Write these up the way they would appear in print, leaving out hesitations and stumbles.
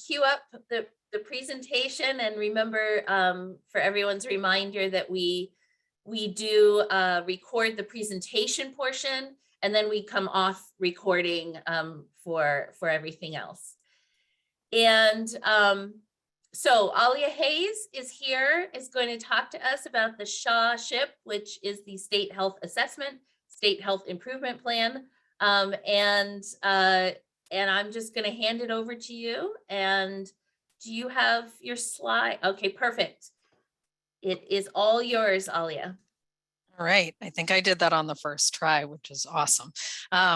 Queue up the presentation, and remember, for everyone's reminder, that we do record the presentation portion, and then we come off recording for everything else. And so Alia Hayes is here, is going to talk to us about the SHA, which is the State Health Assessment, State Health Improvement Plan. And I'm just going to hand it over to you. And do you have your slide? Okay, perfect. It is all yours, Alia. All right, I think I did that on the first try, which is awesome.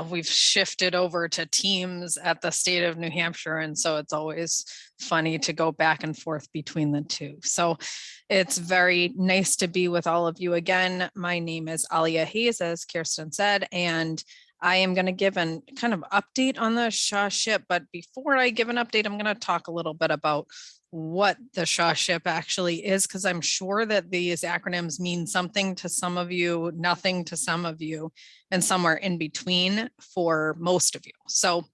We've shifted over to Teams at the state of New Hampshire, and so it's always funny to go back and forth between the two. So it's very nice to be with all of you again. My name is Alia Hayes, as Kirsten said, and I am going to give an kind of update on the SHA, but before I give an update, I'm going to talk a little bit about what the SHA actually is, because I'm sure that these acronyms mean something to some of you, nothing to some of you, and somewhere in between for most of you. So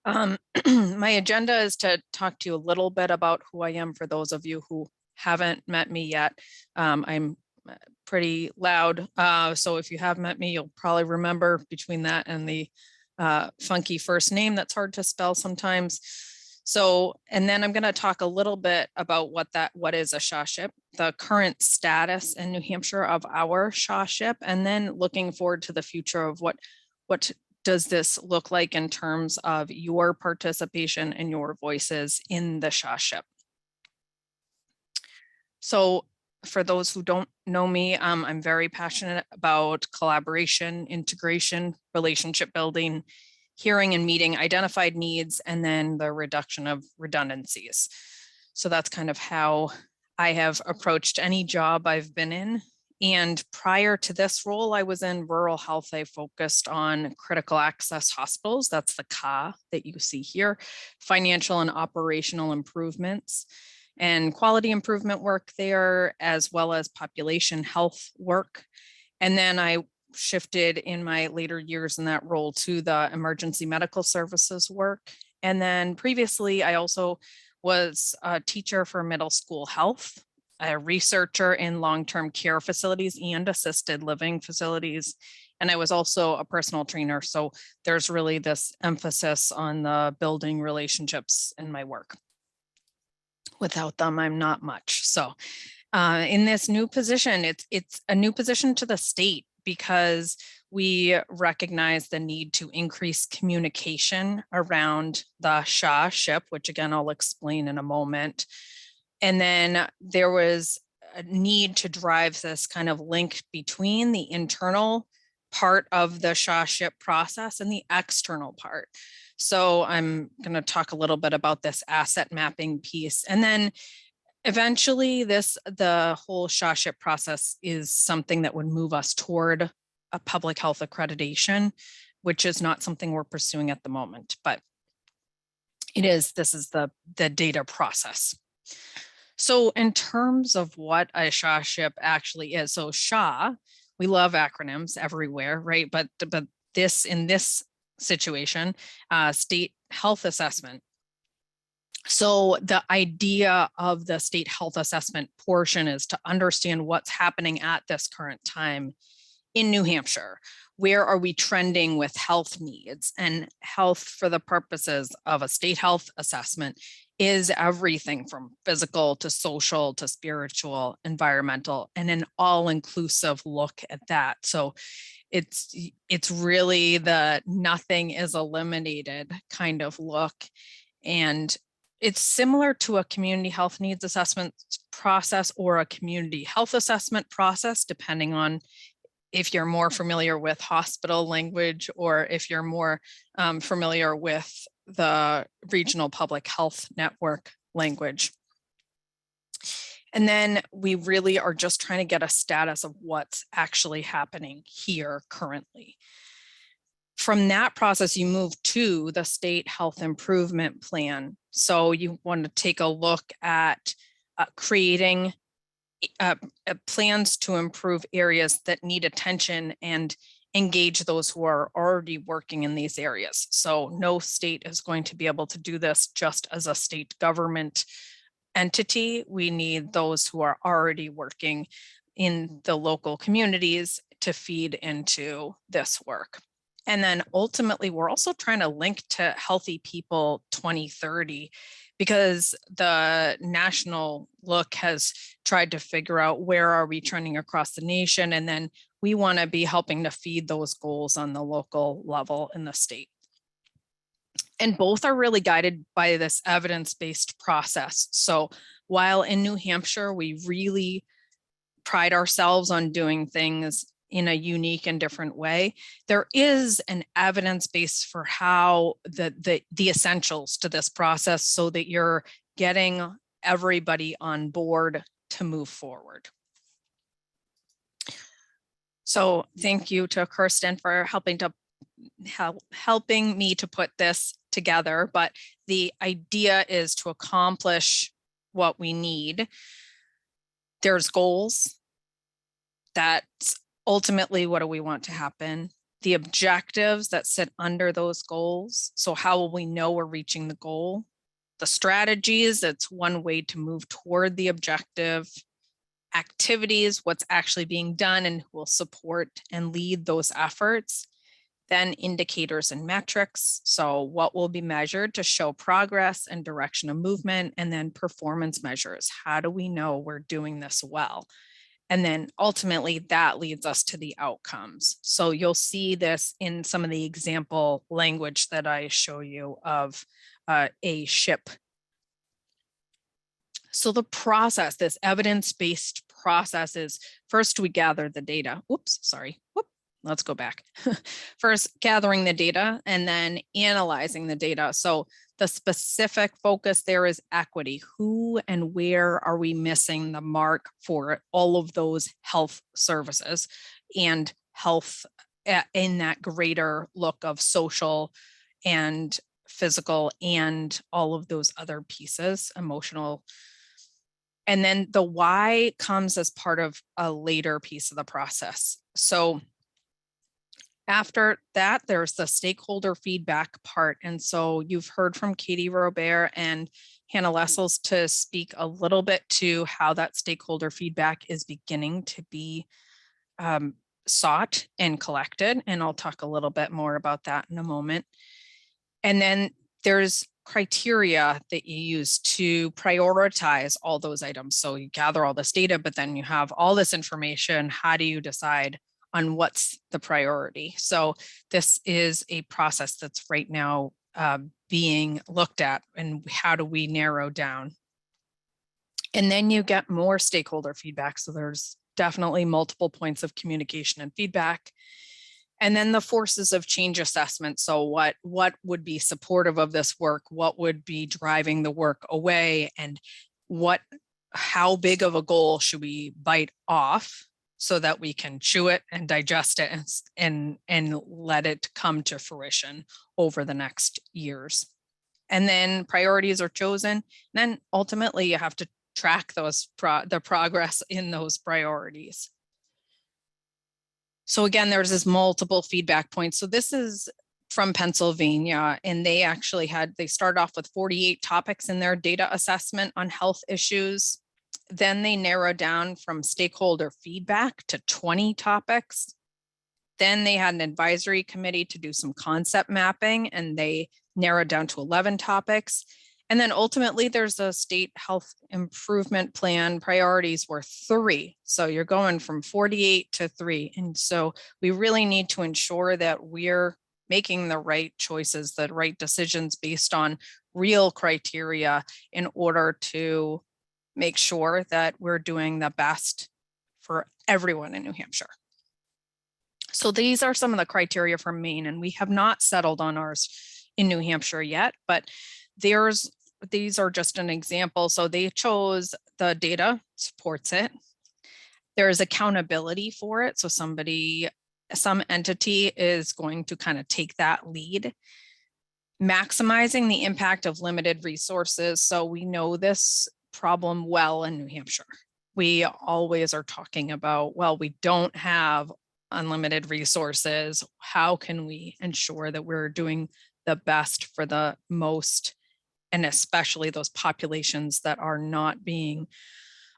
my agenda is to talk to you a little bit about who I am for those of you who haven't met me yet. I'm pretty loud, so if you have met me, you'll probably remember between that and the funky first name that's hard to spell sometimes. So, and then I'm going to talk a little bit about what is a SHA, the current status in New Hampshire of our SHA, and then looking forward to the future of what does this look like in terms of your participation and your voices in the SHA. So for those who don't know me, I'm very passionate about collaboration, integration, relationship building, hearing and meeting identified needs, and then the reduction of redundancies. So that's kind of how I have approached any job I've been in. And prior to this role, I was in rural health. I focused on critical access hospitals. That's the CA that you see here, financial and operational improvements, and quality improvement work there, as well as population health work. And then I shifted in my later years in that role to the emergency medical services work. And then previously, I also was a teacher for middle school health, a researcher in long-term care facilities and assisted living facilities. And I was also a personal trainer. So there's really this emphasis on the building relationships in my work. Without them, I'm not much. So in this new position, it's a new position to the state, because we recognize the need to increase communication around the SHA, which again, I'll explain in a moment. And then there was a need to drive this kind of link between the internal part of the SHA process and the external part. So I'm going to talk a little bit about this asset mapping piece. And then eventually the whole SHA process is something that would move us toward a public health accreditation, which is not something we're pursuing at the moment, but this is the data process. So in terms of what a SHA actually is, so SHA, we love acronyms everywhere, right? But in this situation, state health assessment. So the idea of the state health assessment portion is to understand what's happening at this current time in New Hampshire. Where are we trending with health needs? And health, for the purposes of a state health assessment, is everything from physical to social to spiritual, environmental, and an all-inclusive look at that. So it's really the nothing is eliminated kind of look. And it's similar to a community health needs assessment process or a community health assessment process, depending on if you're more familiar with hospital language or if you're more familiar with the regional public health network language. And then we really are just trying to get a status of what's actually happening here currently. From that process, you move to the state health improvement plan. So you want to take a look at creating plans to improve areas that need attention and engage those who are already working in these areas. So no state is going to be able to do this just as a state government entity. We need those who are already working in the local communities to feed into this work. And then ultimately, we're also trying to link to Healthy People 2030, because the national look has tried to figure out where are we trending across the nation. And then we want to be helping to feed those goals on the local level in the state. And both are really guided by this evidence-based process. So while in New Hampshire, we really pride ourselves on doing things in a unique and different way, there is an evidence base for how the essentials to this process, so that you're getting everybody on board to move forward. So thank you to Kirsten for helping me to put this together. But the idea is to accomplish what we need. There's goals. That's ultimately what do we want to happen. The objectives that sit under those goals. So how will we know we're reaching the goal? The strategies, that's one way to move toward the objective. Activities, what's actually being done and who will support and lead those efforts. Then indicators and metrics. So what will be measured to show progress and direction of movement, and then performance measures. How do we know we're doing this well? And then ultimately that leads us to the outcomes. So you'll see this in some of the example language that I show you of a ship. So the process, this evidence-based process, is first we gather the data. Let's go back. First, gathering the data and then analyzing the data. So the specific focus there is equity. Who and where are we missing the mark for all of those health services and health in that greater look of social and physical and all of those other pieces, emotional. And then the why comes as part of a later piece of the process. So after that, there's the stakeholder feedback part. And so you've heard from Katie Robert and Hannah Lessels to speak a little bit to how that stakeholder feedback is beginning to be sought and collected. And I'll talk a little bit more about that in a moment. And then there's criteria that you use to prioritize all those items. So you gather all this data, but then you have all this information. How do you decide on what's the priority? So this is a process that's right now being looked at, and how do we narrow down? And then you get more stakeholder feedback. So there's definitely multiple points of communication and feedback. And then the forces of change assessment. So what would be supportive of this work? What would be driving the work away? And how big of a goal should we bite off so that we can chew it and digest it and let it come to fruition over the next years? And then priorities are chosen. And then ultimately you have to track the progress in those priorities. So again, there's this multiple feedback points. So this is from Pennsylvania, and they started off with 48 topics in their data assessment on health issues. Then they narrowed down from stakeholder feedback to 20 topics. Then they had an advisory committee to do some concept mapping, and they narrowed down to 11 topics. And then ultimately there's a state health improvement plan. Priorities were 3. So you're going from 48 to 3. And so we really need to ensure that we're making the right choices, the right decisions based on real criteria in order to make sure that we're doing the best for everyone in New Hampshire. So these are some of the criteria for Maine, and we have not settled on ours in New Hampshire yet, but these are just an example. So they chose the data supports it. There is accountability for it. So some entity is going to kind of take that lead. Maximizing the impact of limited resources. So we know this problem well in New Hampshire. We always are talking about, well, we don't have unlimited resources. How can we ensure that we're doing the best for the most, and especially those populations that are not being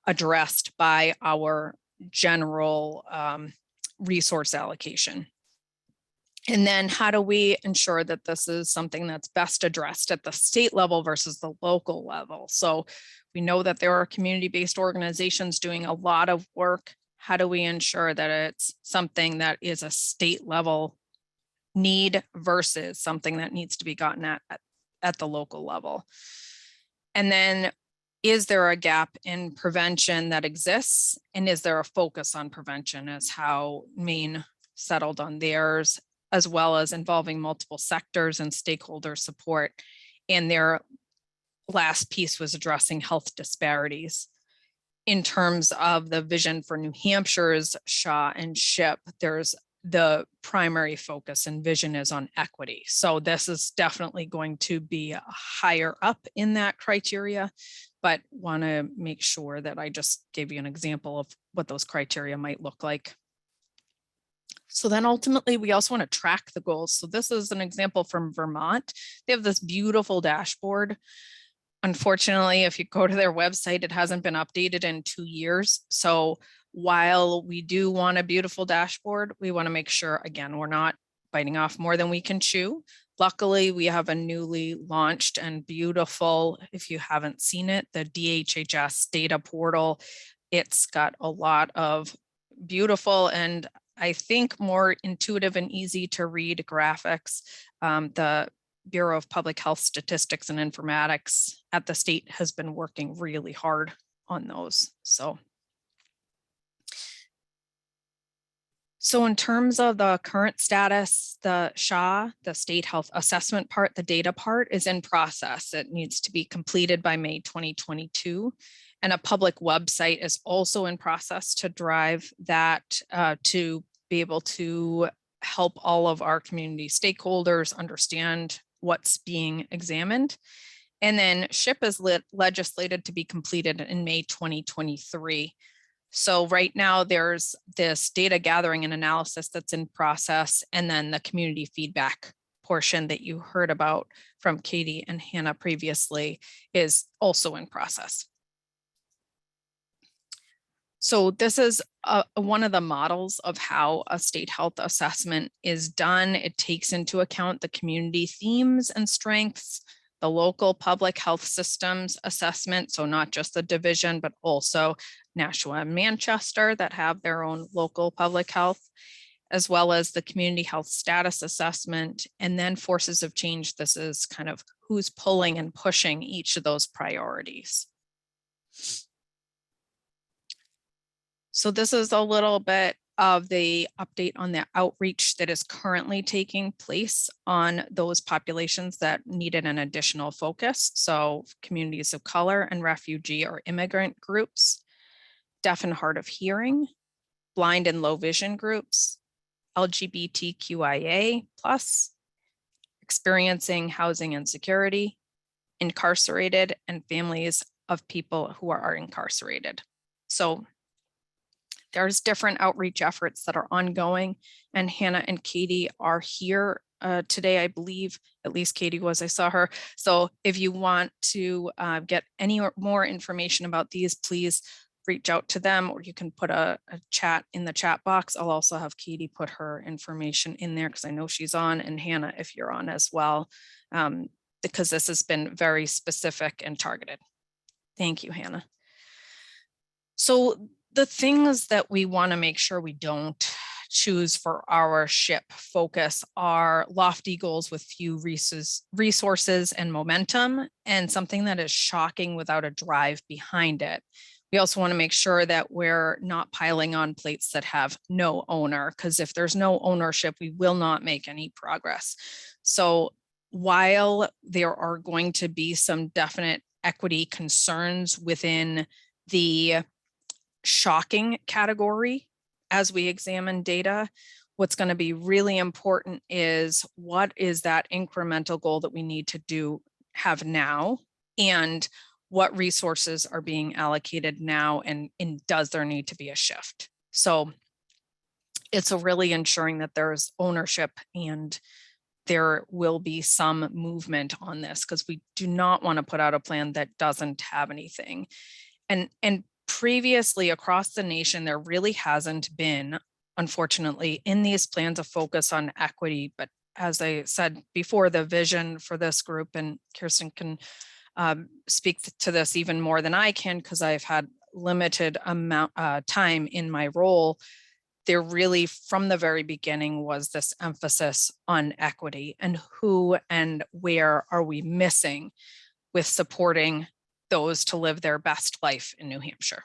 addressed by our general resource allocation? And then how do we ensure that this is something that's best addressed at the state level versus the local level? So we know that there are community-based organizations doing a lot of work. How do we ensure that it's something that is a state level need versus something that needs to be gotten at the local level? And then, is there a gap in prevention that exists? And is there a focus on prevention, as how Maine settled on theirs, as well as involving multiple sectors and stakeholder support? And their last piece was addressing health disparities. In terms of the vision for New Hampshire's SHA and SHIP, there's the primary focus and vision is on equity. So this is definitely going to be higher up in that criteria, but want to make sure that I just gave you an example of what those criteria might look like. So then ultimately, we also want to track the goals. So this is an example from Vermont. They have this beautiful dashboard. Unfortunately, if you go to their website, it hasn't been updated in 2 years. So while we do want a beautiful dashboard, we want to make sure, again, we're not biting off more than we can chew. Luckily, we have a newly launched and beautiful, if you haven't seen it, the DHHS data portal. It's got a lot of beautiful and I think more intuitive and easy to read graphics. The Bureau of Public Health Statistics and Informatics at the state has been working really hard on those. So in terms of the current status, the SHA, the state health assessment part, the data part is in process. It needs to be completed by May 2022. And a public website is also in process to drive that to be able to help all of our community stakeholders understand what's being examined. And then SHIP is legislated to be completed in May 2023. So right now there's this data gathering and analysis that's in process, and then the community feedback portion that you heard about from Katie and Hannah previously is also in process. So this is one of the models of how a state health assessment is done. It takes into account the community themes and strengths, the local public health systems assessment, so not just the division, but also Nashua and Manchester that have their own local public health, as well as the community health status assessment, and then forces of change. This is kind of who's pulling and pushing each of those priorities. So this is a little bit of the update on the outreach that is currently taking place on those populations that needed an additional focus. So communities of color and refugee or immigrant groups, deaf and hard of hearing, blind and low vision groups, LGBTQIA+, experiencing housing insecurity, incarcerated, and families of people who are incarcerated. So there's different outreach efforts that are ongoing, and Hannah and Katie are here today, I believe, at least Katie was, I saw her. So if you want to get any more information about these, please reach out to them, or you can put a chat in the chat box. I'll also have Katie put her information in there because I know she's on, and Hannah, if you're on as well, because this has been very specific and targeted. Thank you, Hannah. So the things that we want to make sure we don't choose for our SHIP focus are lofty goals with few resources and momentum, and something that is shocking without a drive behind it. We also want to make sure that we're not piling on plates that have no owner, because if there's no ownership, we will not make any progress. So while there are going to be some definite equity concerns within the shocking category as we examine data, what's going to be really important is what is that incremental goal that we need to have now, and what resources are being allocated now, and does there need to be a shift? So it's really ensuring that there's ownership and there will be some movement on this, because we do not want to put out a plan that doesn't have anything. And previously across the nation, there really hasn't been, unfortunately, in these plans a focus on equity. But as I said before, the vision for this group, and Kirsten can speak to this even more than I can, because I've had limited amount time in my role, there really from the very beginning was this emphasis on equity and who and where are we missing with supporting those to live their best life in New Hampshire.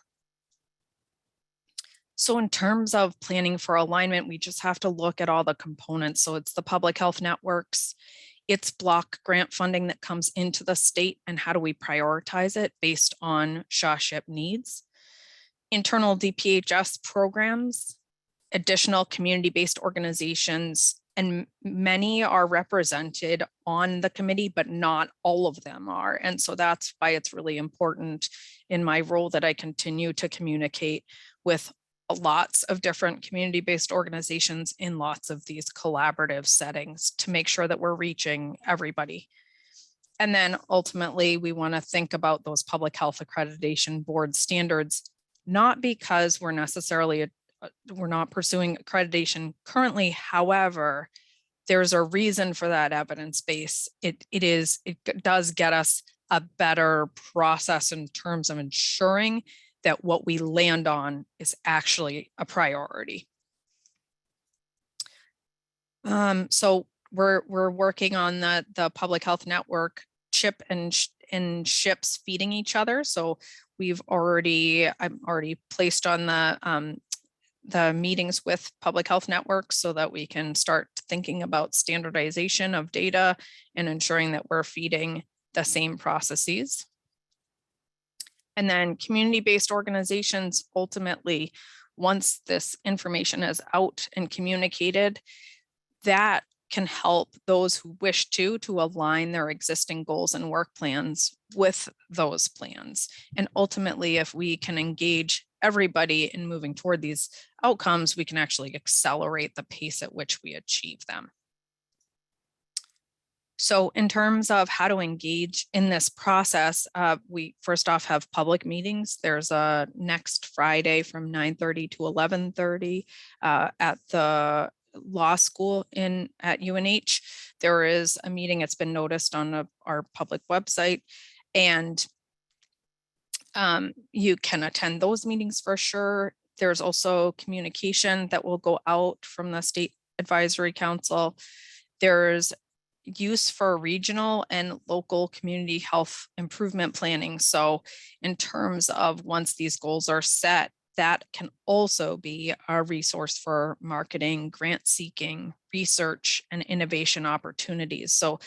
So in terms of planning for alignment, we just have to look at all the components. So it's the public health networks, it's block grant funding that comes into the state, and how do we prioritize it based on SHA SHIP needs, internal DPHS programs, additional community-based organizations, and many are represented on the committee, but not all of them are. And so that's why it's really important in my role that I continue to communicate with lots of different community-based organizations in lots of these collaborative settings to make sure that we're reaching everybody. And then ultimately, we want to think about those public health accreditation board standards, not because we're necessarily we're not pursuing accreditation currently. However, there's a reason for that evidence base. It does get us a better process in terms of ensuring that what we land on is actually a priority. So we're working on the public health network CHIP and SHIPs feeding each other. So I'm already placed on the meetings with public health networks so that we can start thinking about standardization of data and ensuring that we're feeding the same processes. And then community-based organizations, ultimately, once this information is out and communicated, that can help those who wish to align their existing goals and work plans with those plans. And ultimately, if we can engage everybody in moving toward these outcomes, we can actually accelerate the pace at which we achieve them. So in terms of how to engage in this process, we first off have public meetings. There's a next Friday from 9:30 to 11:30 at the law school at UNH. There is a meeting, it's been noticed on our public website, and you can attend those meetings for sure. There's also communication that will go out from the State Advisory Council. There's use for regional and local community health improvement planning. So in terms of once these goals are set, that can also be a resource for marketing, grant seeking, research, and innovation opportunities. So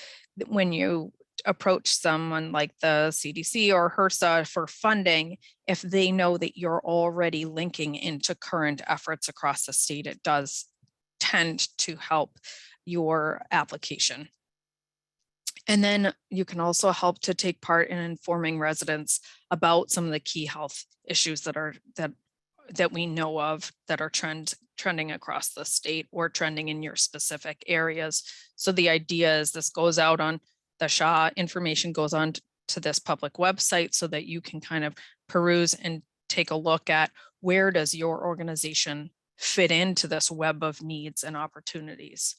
when you approach someone like the CDC or HRSA for funding, if they know that you're already linking into current efforts across the state, it does tend to help your application. And then you can also help to take part in informing residents about some of the key health issues that we know of that are trending across the state or trending in your specific areas. So the idea is this goes out on the SHA information, goes on to this public website so that you can kind of peruse and take a look at where does your organization fit into this web of needs and opportunities.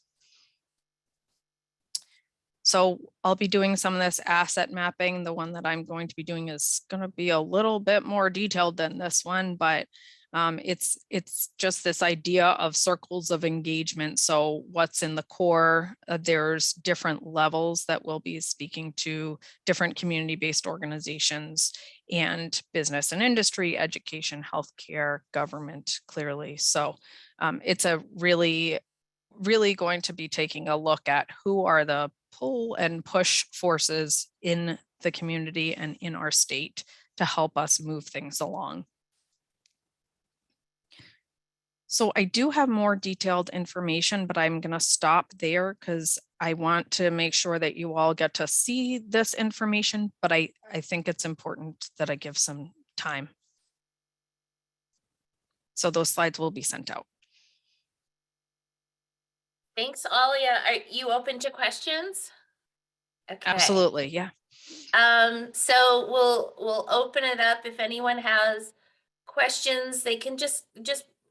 So I'll be doing some of this asset mapping. The one that I'm going to be doing is going to be a little bit more detailed than this one, but it's just this idea of circles of engagement. So what's in the core, there's different levels that we'll be speaking to different community-based organizations and business and industry, education, healthcare, government, clearly. So it's a really going to be taking a look at who are the pull and push forces in the community and in our state to help us move things along. So I do have more detailed information, but I'm going to stop there because I want to make sure that you all get to see this information, but I think it's important that I give some time. So those slides will be sent out. Thanks, Alia. Are you open to questions? Okay. Absolutely, yeah. So we'll open it up. If anyone has questions, they can just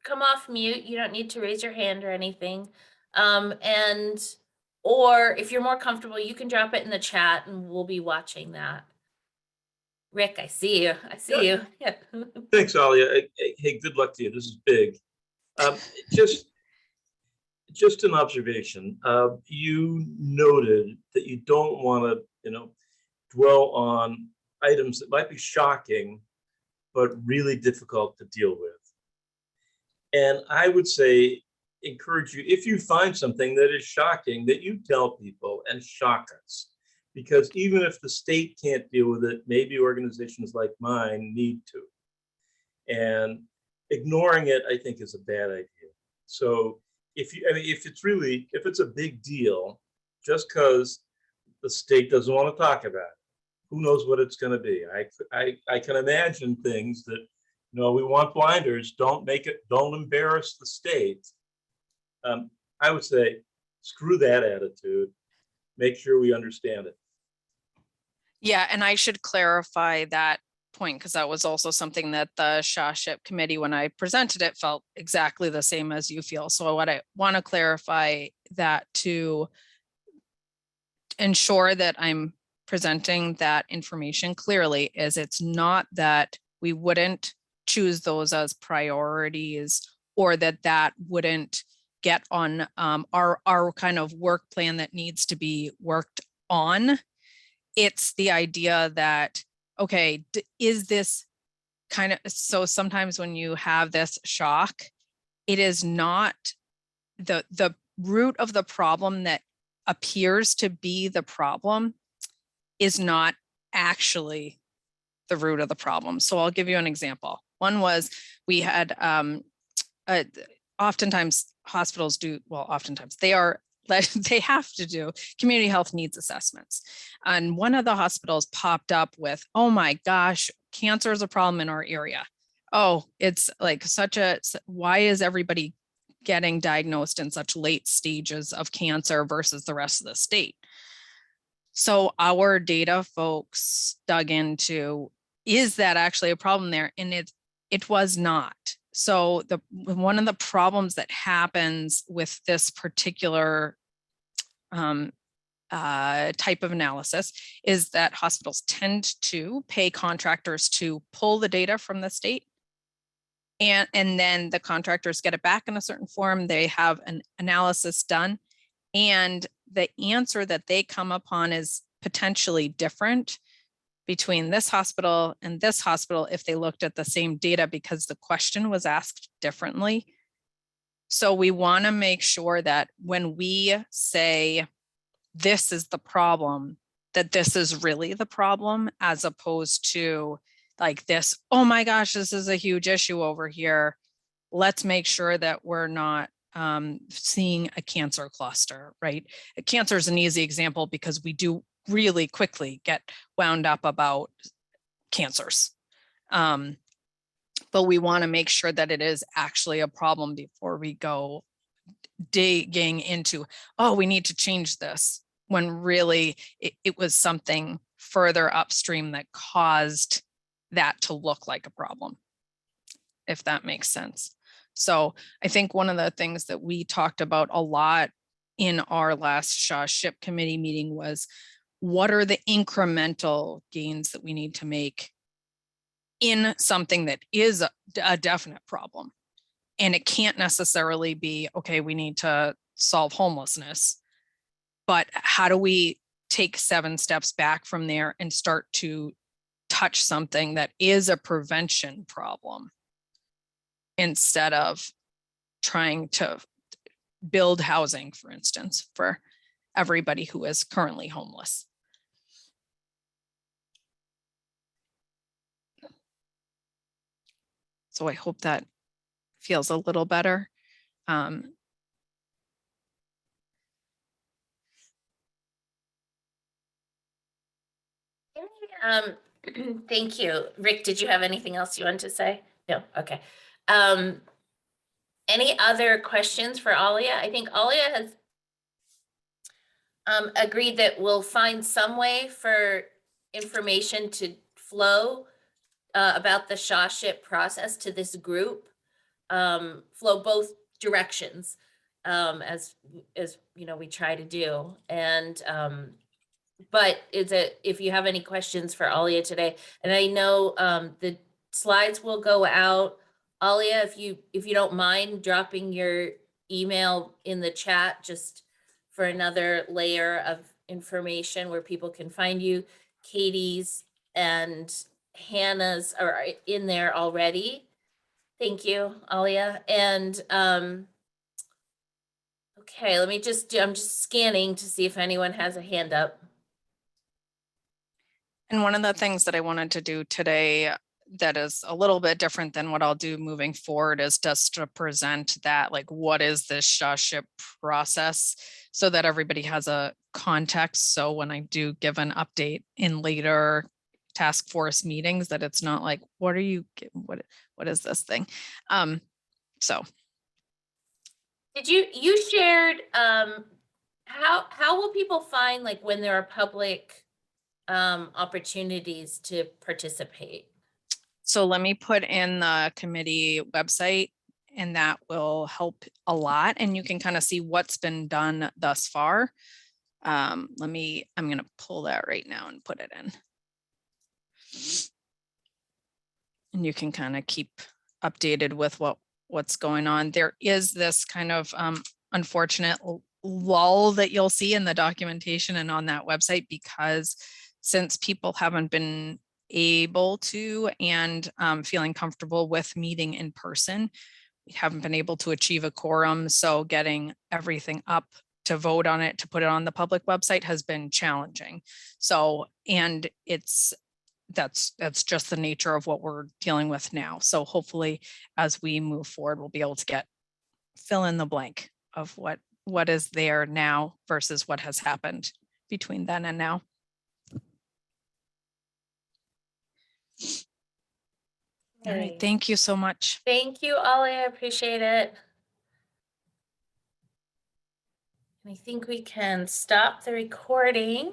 come off mute. You don't need to raise your hand or anything. And or if you're more comfortable, you can drop it in the chat and we'll be watching that. Rick, I see you. I see you. Yeah. Thanks, Alia. Hey, good luck to you. This is big. Just an observation. You noted that you don't want to, dwell on items that might be shocking, but really difficult to deal with. And I would say, encourage you, if you find something that is shocking, that you tell people and shock us. Because even if the state can't deal with it, maybe organizations like mine need to. And ignoring it, I think, is a bad idea. So if it's a big deal, just because the state doesn't want to talk about it, who knows what it's going to be? I can imagine things that, we want blinders. Don't embarrass the state. I would say, screw that attitude. Make sure we understand it. Yeah, and I should clarify that point because that was also something that the SHA SHIP committee, when I presented it, felt exactly the same as you feel. So what I want to clarify that to ensure that I'm presenting that information clearly is it's not that we wouldn't choose those as priorities or that wouldn't get on our kind of work plan that needs to be worked on. It's the idea that, okay, is this kind of, so sometimes when you have this shock, it is not the root of the problem that appears to be the problem is not actually the root of the problem. So I'll give you an example. One was we had oftentimes hospitals do, well, oftentimes they have to do community health needs assessments. And one of the hospitals popped up with, oh my gosh, cancer is a problem in our area. Oh, it's like why is everybody getting diagnosed in such late stages of cancer versus the rest of the state? So our data folks dug into, is that actually a problem there? And it was not. So one of the problems that happens with this particular type of analysis is that hospitals tend to pay contractors to pull the data from the state. And then the contractors get it back in a certain form. They have an analysis done. And the answer that they come upon is potentially different between this hospital and this hospital if they looked at the same data because the question was asked differently. So we want to make sure that when we say this is the problem, that this is really the problem, as opposed to like this, oh my gosh, this is a huge issue over here. Let's make sure that we're not seeing a cancer cluster, right? Cancer is an easy example because we do really quickly get wound up about cancers. But we want to make sure that it is actually a problem before we go digging into, oh, we need to change this, when really it was something further upstream that caused that to look like a problem, if that makes sense. So I think one of the things that we talked about a lot in our last SHA SHIP committee meeting was, what are the incremental gains that we need to make in something that is a definite problem? And it can't necessarily be, okay, we need to solve homelessness, but how do we take 7 steps back from there and start to touch something that is a prevention problem instead of trying to build housing, for instance, for everybody who is currently homeless. So I hope that feels a little better. Thank you. Rick, did you have anything else you wanted to say? No, okay. Any other questions for Alia? I think Alia has Agreed that we'll find some way for information to flow about the SHA process to this group, flow both directions, as you know, we try to do. And but if you have any questions for Alia today, and I know the slides will go out. Alia, if you don't mind dropping your email in the chat, just for another layer of information where people can find you. Katie's and Hannah's are in there already. Thank you, Alia. And okay, I'm just scanning to see if anyone has a hand up. And one of the things that I wanted to do today that is a little bit different than what I'll do moving forward is just to present that, like, what is this SHA process, so that everybody has a context. So when I do give an update in later task force meetings, that it's not like, what is this thing? So. Did you shared, how will people find, like, when there are public opportunities to participate? So let me put in the committee website, and that will help a lot. And you can kind of see what's been done thus far. I'm going to pull that right now and put it in. And you can kind of keep updated with what's going on. There is this kind of unfortunate lull that you'll see in the documentation and on that website, because since people haven't been able to and feeling comfortable with meeting in person, we haven't been able to achieve a quorum. So getting everything up to vote on it, to put it on the public website, has been challenging. So, and that's just the nature of what we're dealing with now. So hopefully as we move forward, we'll be able to fill in the blank of what is there now versus what has happened between then and now. All right, thank you so much. Thank you, Alia, I appreciate it. And I think we can stop the recording.